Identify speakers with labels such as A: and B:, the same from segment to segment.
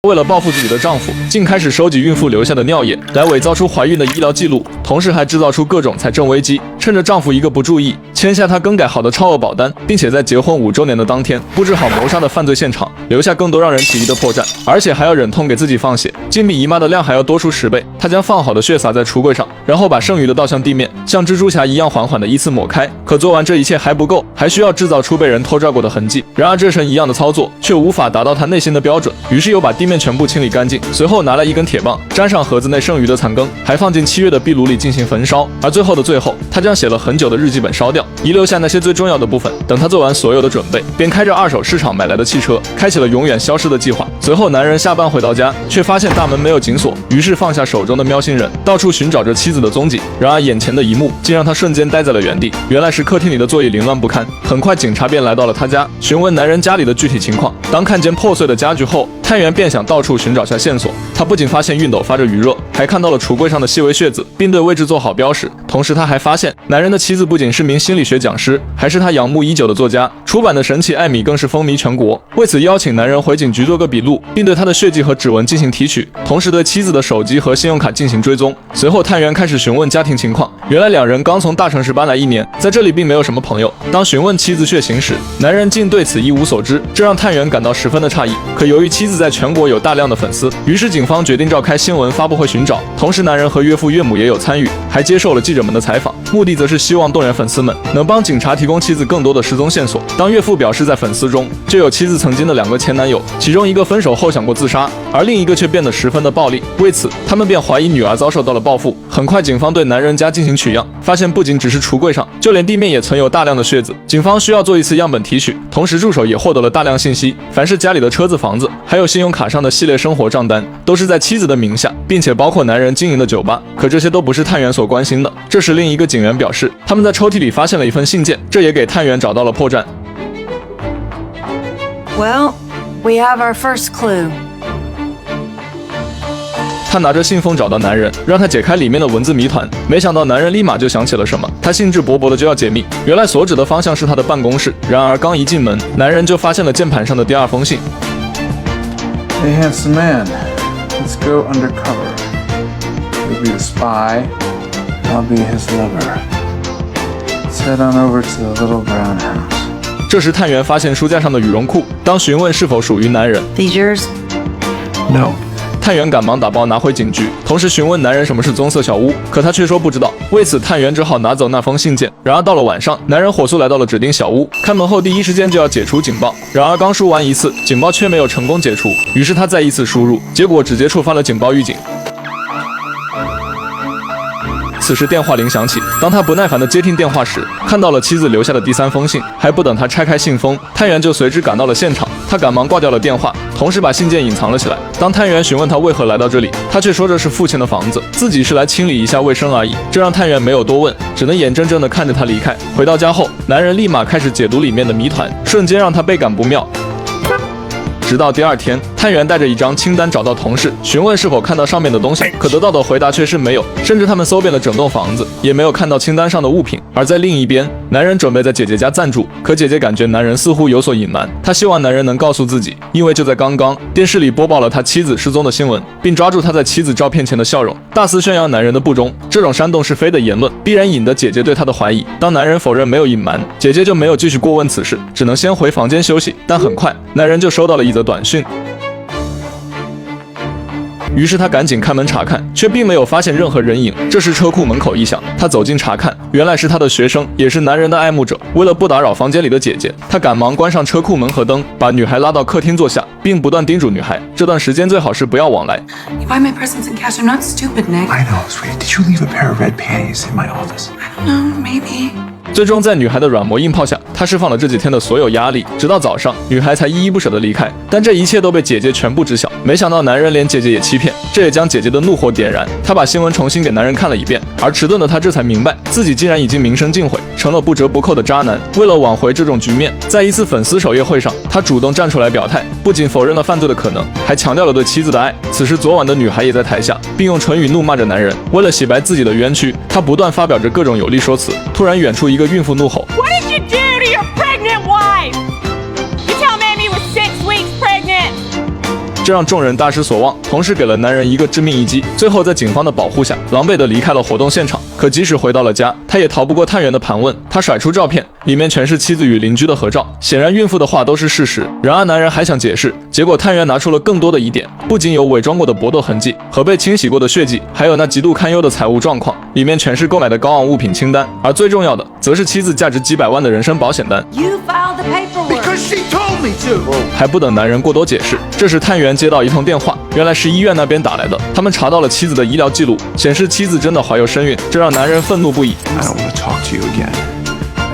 A: 为了报复自己的丈夫，竟开始收集孕妇留下的尿液，来伪造出怀孕的医疗记录，同时还制造出各种财政危机。趁着丈夫一个不注意，签下她更改好的超额保单，并且在结婚5周年的当天布置好谋杀的犯罪现场，留下更多让人起疑的破绽，而且还要忍痛给自己放血，竟比姨妈的量还要多出10倍。她将放好的血洒在橱柜上，然后把剩余的倒向地面，像蜘蛛侠一样缓缓地依次抹开。可做完这一切还不够，还需要制造出被人偷照过的痕迹。然而这神一样的操作却无法达到她内心的标准，于是又把地面全部清理干净，随后拿来一根铁棒，沾上盒子内剩余的残羹，还放进7月的壁炉里进行焚烧。而最后的最后，他将写了很久的日记本烧掉，遗留下那些最重要的部分。等他做完所有的准备，便开着二手市场买来的汽车，开启了永远消失的计划。随后男人下班回到家，却发现大门没有紧锁，于是放下手中的喵星人，到处寻找着妻子的踪迹。然而眼前的一幕竟让他瞬间呆在了原地，原来是客厅里的座椅凌乱不堪。很快警察便来到了他家，询问男人家里的具体情况。当看见破碎的家具后，探员便想到处寻找下线索。他不仅发现熨斗发着余热，还看到了橱柜上的细微血渍，并对位置做好标识。同时他还发现，男人的妻子不仅是名心理学讲师，还是他仰慕已久的作家，出版的《神奇艾米》更是风靡全国。为此邀请男人回警局做个笔录，并对他的血迹和指纹进行提取，同时对妻子的手机和信用卡进行追踪。随后探员开始询问家庭情况，原来2人刚从大城市搬来1年，在这里并没有什么朋友。当询问妻子血型时，男人竟对此一无所知，这让探员感到十分的诧异。可由于妻子在全国有大量的粉丝，于是警方决定召开新闻发布会寻找。同时男人和岳父岳母也有参与，还接受了记者们的采访，目的则是希望动员粉丝们能帮警察提供妻子更多的失踪线索。当岳父表示在粉丝中就有妻子曾经的2个前男友，其中一个分手后想过自杀，而另一个却变得十分的暴力，为此他们便怀疑女儿遭受到了报复。很快警方对男人家进行取样，发现不仅只是橱柜上，就连地面也存有大量的血渍。警方需要做一次样本提取，同时助手也获得了大量信息，凡是家里的车子、房子，还有信用卡上的系列生活账单，都是在妻子的名下，并且包括男人经营的酒吧。可这些都不是探员所关心的。这时另一个警员表示，他们在抽屉里发现了一份信件，这也给探员找到了破绽。
B: Well, we have our first clue.
A: 他拿着信封找到男人，让他解开里面的文字谜团。没想到男人立马就想起了什么，他兴致勃勃的就要解密。原来所指的方向是他的办公室。然而刚一进门，男人就发现了键盘上的第2封信。
C: Hey, handsome man, let's go undercover. You'll be the spy, I'll be his lover. Let's head on over to the little brown house.
A: 这时探员发现书架上的羽绒裤，当询问是否属于男人
B: These yours?
C: No.
A: 探员赶忙打包拿回警局，同时询问男人什么是棕色小屋，可他却说不知道。为此探员只好拿走那封信件。然而到了晚上，男人火速来到了指定小屋，开门后第一时间就要解除警报。然而刚输完一次，警报却没有成功解除，于是他再一次输入，结果直接触发了警报预警。此时电话铃响起，当他不耐烦地接听电话时，看到了妻子留下的第3封信。还不等他拆开信封，探员就随之赶到了现场。他赶忙挂掉了电话，同时把信件隐藏了起来。当探员询问他为何来到这里，他却说这是父亲的房子，自己是来清理一下卫生而已。这让探员没有多问，只能眼睁睁地看着他离开。回到家后，男人立马开始解读里面的谜团，瞬间让他倍感不妙。直到第2天，探员带着一张清单找到同事，询问是否看到上面的东西，可得到的回答却是没有，甚至他们搜遍了整栋房子，也没有看到清单上的物品。而在另一边，男人准备在姐姐家暂住，可姐姐感觉男人似乎有所隐瞒，她希望男人能告诉自己，因为就在刚刚，电视里播报了他妻子失踪的新闻，并抓住他在妻子照片前的笑容，大肆宣扬男人的不忠。这种煽动是非的言论，必然引得姐姐对他的怀疑。当男人否认没有隐瞒，姐姐就没有继续过问此事，只能先回房间休息。但很快，男人就收到了一则短讯。于是他赶紧开门查看，却并没有发现任何人影。这时车库门口一响，他走近查看，原来是他的学生，也是男人的爱慕者。为了不打扰房间里的姐姐，他赶忙关上车库门和灯，把女孩拉到客厅坐下，并不断叮嘱女孩，这段时间最好是不要往来。
D: You buy my presents in cash. I'm not stupid, Nick.
C: I know, sweetie. Did you leave a pair of red panties in my office?
D: No, maybe.
A: 最终在女孩的软磨硬泡下，他释放了这几天的所有压力，直到早上，女孩才依依不舍地离开。但这一切都被姐姐全部知晓。没想到男人连姐姐也欺骗，这也将姐姐的怒火点燃。她把新闻重新给男人看了一遍，而迟钝的他这才明白，自己竟然已经名声尽毁，成了不折不扣的渣男。为了挽回这种局面，在一次粉丝首页会上，他主动站出来表态，不仅否认了犯罪的可能，还强调了对妻子的爱。此时昨晚的女孩也在台下，并用唇语怒骂着男人。为了洗白自己的冤屈，他不断发表着各种有力说辞。突然远处一个孕妇怒吼
E: What did you do to your pregnant wife? You tell Mammy was 6 weeks pregnant.
A: 这让众人大失所望，同时给了男人一个致命一击。最后在警方的保护下，狼狈地离开了活动现场。可即使回到了家，他也逃不过探员的盘问。他甩出照片，里面全是妻子与邻居的合照，显然孕妇的话都是事实。然而男人还想解释，结果探员拿出了更多的疑点，不仅有伪装过的搏斗痕迹和被清洗过的血迹，还有那极度堪忧的财务状况，里面全是购买的高昂物品清单。而最重要的，则是妻子价值几百万的人身保险单。
B: You filed the paperwork.
C: Because she told me to.
A: 还不等男人过多解释，这时探员接到一通电话，原来是医院那边打来的。他们查到了妻子的医疗记录，显示妻子真的怀有身孕，这让男人愤怒不已。
E: I don't want to talk to you again,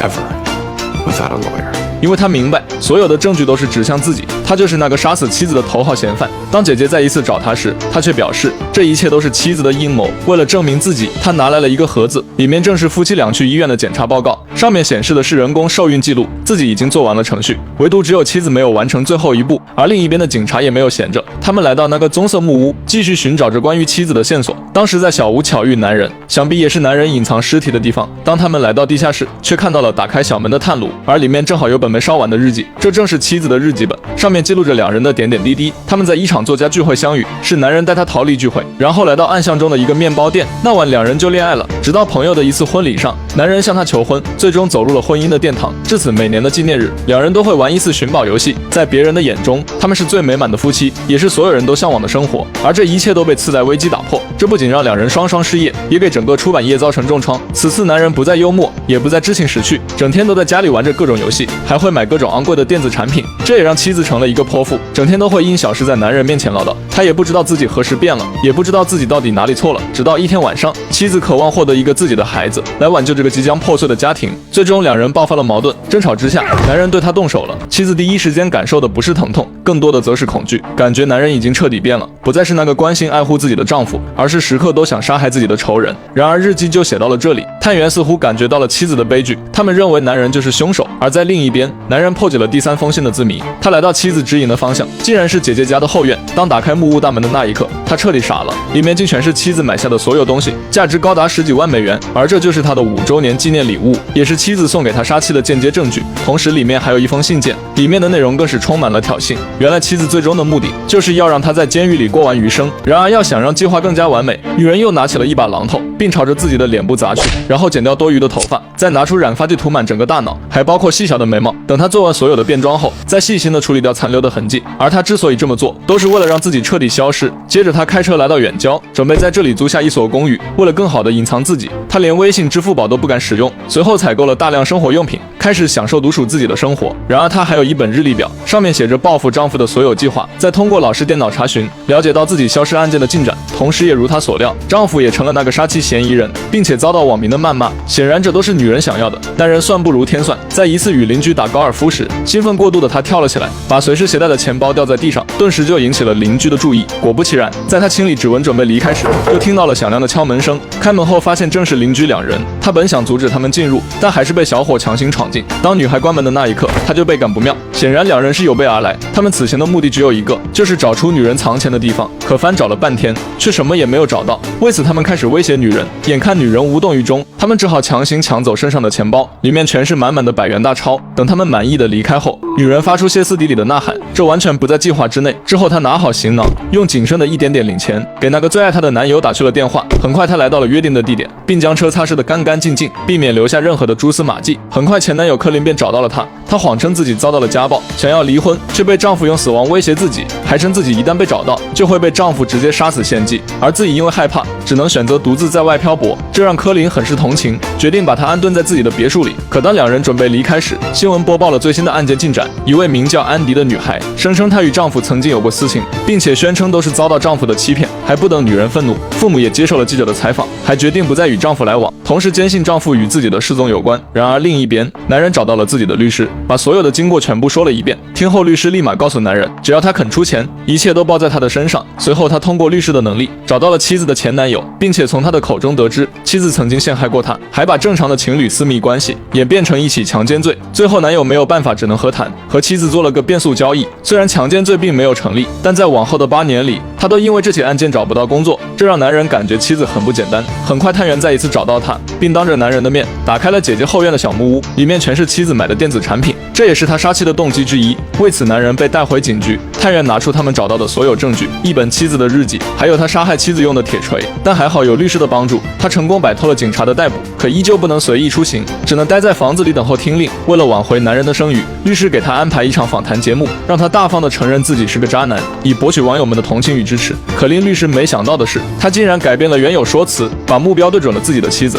E: ever, without a lawyer.
A: 因为他明白所有的证据都是指向自己，他就是那个杀死妻子的头号嫌犯。当姐姐再一次找他时，他却表示这一切都是妻子的阴谋。为了证明自己，他拿来了一个盒子，里面正是夫妻俩去医院的检查报告，上面显示的是人工受孕记录，自己已经做完了程序，唯独只有妻子没有完成最后一步。而另一边的警察也没有闲着，他们来到那个棕色木屋，继续寻找着关于妻子的线索。当时在小屋巧遇男人，想必也是男人隐藏尸体的地方。当他们来到地下室，却看到了打开小门的炭炉，而里面正好有本没烧完的日记，这正是妻子的日记本，上面记录着两人的点点滴滴。他们在一场作家聚会相遇，是男人带他逃离聚会，然后来到暗巷中的一个面包店。那晚两人就恋爱了，直到朋友的一次婚礼上，男人向她求婚，最终走入了婚姻的殿堂。至此，每年的纪念日，两人都会玩一次寻宝游戏。在别人的眼中，他们是最美满的夫妻，也是所有人都向往的生活。而这一切都被次贷危机打破，这不仅让两人双双失业，也给整个出版业造成重创。此次男人不再幽默，也不再知情识趣，整天都在家里玩着各种游戏，还会买各种昂贵的电子产品。这也让妻子成了一个泼妇，整天都会因小事在男人面前唠叨。他也不知道自己何时变了，也不知道自己到底哪里错了。直到一天晚上，妻子渴望获得一个自己的孩子，来挽救这个即将破碎的家庭。最终两人爆发了矛盾，争吵之下，男人对他动手了。妻子第一时间感受的不是疼痛，更多的则是恐惧，感觉男人已经彻底变了，不再是那个关心爱护自己的丈夫，而是时刻都想杀害自己的仇人。然而日记就写到了这里，探员似乎感觉到了妻子的悲剧，他们认为男人就是凶手。而在另一边，男人破解了第三封信的字谜，他来到妻子指引的方向，竟然是姐姐家的后院。当打开木屋大门的那一刻，他彻底傻了，里面竟全是妻子买下的所有东西，价值高达10几万美元，而这就是他的5周年纪念礼物，也是妻子送给他杀妻的间接证据。同时里面还有一封信件，里面的内容更是充满了挑衅。原来妻子最终的目的就是要让他在监狱里过完余生。然而要想让计划更加完美，女人又拿起了一把榔头，并朝着自己的脸部砸去，然后剪掉多余的头发，再拿出染发剂涂满整个大脑，还包括细小的眉毛。等她做完所有的变装后，再细心的处理掉残留的痕迹。而她之所以这么做，都是为了让自己彻底消失。接着她开车来到远郊，准备在这里租下一所公寓。为了更好的隐藏自己，她连微信、支付宝都不敢使用。随后采购了大量生活用品，开始享受独属自己的生活。然而她还有一本日历表，上面写着报复丈夫的所有计划。再通过老式电脑查询，了解到自己消失案件的进展，同时也如她所料，丈夫也成了那个杀妻嫌疑人，并且遭到网民的谩骂。显然这都是女人想要的，但人算不如天算。在一次与邻居打高尔夫时，兴奋过度的她跳了起来，把随身携带的钱包掉在地上，顿时就引起了邻居的注意。果不其然，在她清理指纹准备离开时，就听到了响亮的敲门声。开门后发现正是邻居两人，她本想阻止他们进入，但还是被小伙强行闯进。当女孩关门的那一刻，她就倍感不妙。显然两人是有备而来，他们此前的目的只有一个，就是找出女人藏钱的地方。可翻找了半天，却什么也没有找到。为此他们开始威胁女人，眼看女人无动于衷，他们只好强行抢走身上的钱包，里面全是满满的100元大钞。等他们满意的离开后，女人发出歇斯底里的呐喊，这完全不在计划之内。之后她拿好行囊，用仅剩的一点点零钱给那个最爱她的男友打去了电话。很快她来到了约定的地点，并将车擦拭得干干净净，避免留下任何的蛛丝马迹。很快前男友科林便找到了她，她谎称自己遭到了家暴，想要离婚，却被丈夫用死亡威胁自己，还称自己一旦被找到就会被丈夫直接杀死献祭，而自己因为害怕只能选择独自在外漂泊。这让科林很是同情，决定把她安顿在自己的别墅里。可当两人准备离开时，新闻播报了最新的案件进展。一位名叫安迪的女孩声称她与丈夫曾经有过私情，并且宣称都是遭到丈夫的欺骗。还不等女人愤怒，父母也接受了记者的采访，还决定不再与丈夫来往，同时坚信丈夫与自己的失踪有关。然而另一边，男人找到了自己的律师，把所有的经过全部说了一遍。听后律师立马告诉男人，只要他肯出钱，一切都包在他的身上。随后他通过律师的能力找到了妻子的前男友，并且从他的口中得知妻子曾经陷害过他，还把正常的情侣私密关系演变成一起强奸罪。最后男友没有办法，只能和谈，和妻子做了个变速交易。虽然强奸罪并没有成立，但在往后的8年里，他他都因为这起案件找不到工作，这让男人感觉妻子很不简单。很快探员再一次找到他，并当着男人的面打开了姐姐后院的小木屋，里面全是妻子买的电子产品，这也是他杀妻的动机之一。为此，男人被带回警局，探员拿出他们找到的所有证据，一本妻子的日记，还有他杀害妻子用的铁锤。但还好有律师的帮助，他成功摆脱了警察的逮捕，可依旧不能随意出行，只能待在房子里等候听令。为了挽回男人的声誉，律师给他安排一场访谈节目，让他大方地承认自己是个渣男，以博取网友们的同情与支持。可令律师没想到的是，他竟然改变了原有说辞，把目标对准了自己的妻子。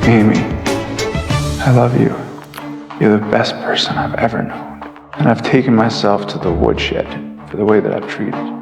C: Amy, I love you. You're the best person I've ever known. And I've taken myself to the woodshed for the way that I've treated you.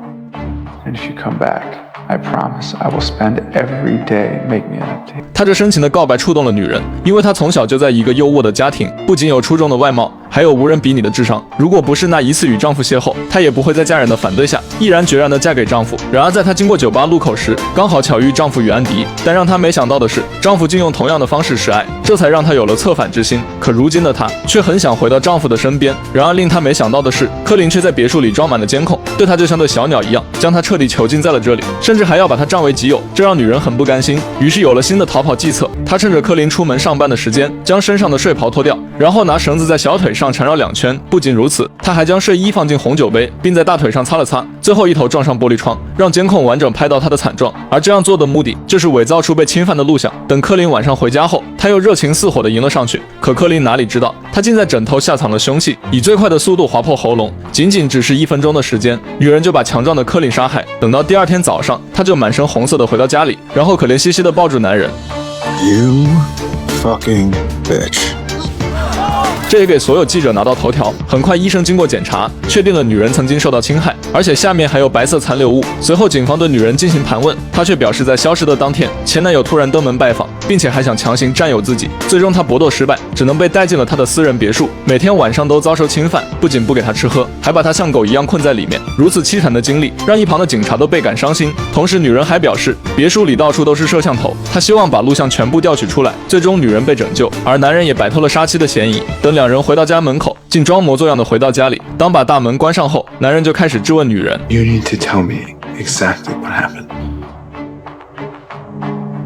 C: And if you come back, I promise I will spend every day making it up to you.
A: 他这深情的告白触动了女人，因为她从小就在一个优渥的家庭，不仅有出众的外貌，还有无人比拟的智商。如果不是那一次与丈夫邂逅，她也不会在家人的反对下，毅然决然地嫁给丈夫。然而在她经过酒吧路口时，刚好巧遇丈夫与安迪，但让她没想到的是，丈夫竟用同样的方式示爱，这才让她有了策反之心。可如今的她却很想回到丈夫的身边。然而令她没想到的是，柯林却在别墅里装满了监控，对她就像对小鸟一样，将她彻底囚禁在了这里，甚至还要把她占为己有，这让女人很不甘心。于是有了新的逃跑计策，她趁着柯林出门上班的时间，将身上的睡袍脱掉，然后拿绳子在小腿上缠绕2圈。不仅如此，她还将睡衣放进红酒杯，并在大腿上擦了擦，最后一头撞上玻璃窗，让监控完整拍到她的惨状。而这样做的目的，就是伪造出被侵犯的录像。等柯林晚上回家后，她又热情似火地迎了上去。可柯林哪里知道，她竟在枕头下藏了凶器，以最快的速度划破喉咙。仅仅只是1分钟的时间，女人就把强壮的柯林杀害。等到第2天早上，她就满身红色的回到家里，然后可怜兮兮地抱住男人。
F: You fucking bitch.
A: 这也给所有记者拿到头条。很快，医生经过检查，确定了女人曾经受到侵害，而且下面还有白色残留物。随后，警方对女人进行盘问，她却表示在消失的当天，前男友突然登门拜访，并且还想强行占有自己。最终，她搏斗失败，只能被带进了他的私人别墅，每天晚上都遭受侵犯，不仅不给她吃喝，还把她像狗一样困在里面。如此凄惨的经历，让一旁的警察都倍感伤心。同时，女人还表示，别墅里到处都是摄像头，她希望把录像全部调取出来。最终，女人被拯救，而男人也摆脱了杀妻的嫌疑。等2人回到家门口，竟装模作样的回到家里。当把大门关上后，男人就开始质问女人
F: You need to tell me exactly what happened.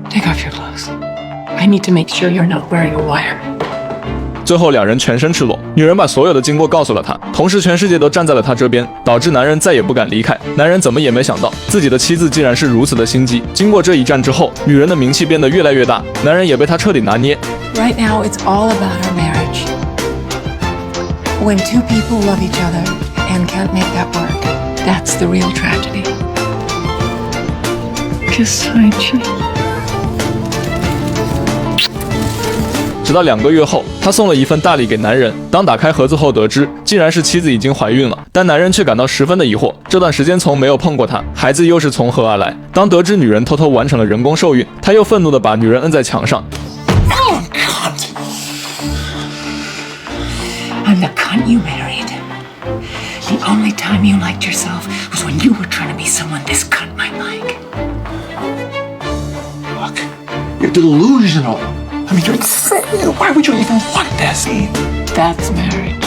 D: Take off your clothes. I need to make sure you're not wearing a wire.
A: 最后2人全身赤裸，女人把所有的经过告诉了他，同时全世界都站在了他这边，导致男人再也不敢离开。男人怎么也没想到，自己的妻子竟然是如此的心机。经过这一战之后，女人的名气变得越来越大，男人也被她彻底拿捏。
B: Right now, it's all about our marriage. When two people love each other and can't make that work,
D: That's the real tragedy. Kiss my cheek.
A: 直到2个月后，他送了一份大礼给男人。当打开盒子后，得知竟然是妻子已经怀孕了，但男人却感到十分的疑惑。这段时间从没有碰过她，孩子又是从何而来？当得知女人偷偷完成了人工受孕，他又愤怒地把女人摁在墙上。
D: I'm the cunt you married. The only time you liked yourself was when you were trying to be someone this cunt might like.
F: Look, you're delusional. I mean, you're insane. Why would you even want this?
D: That's marriage.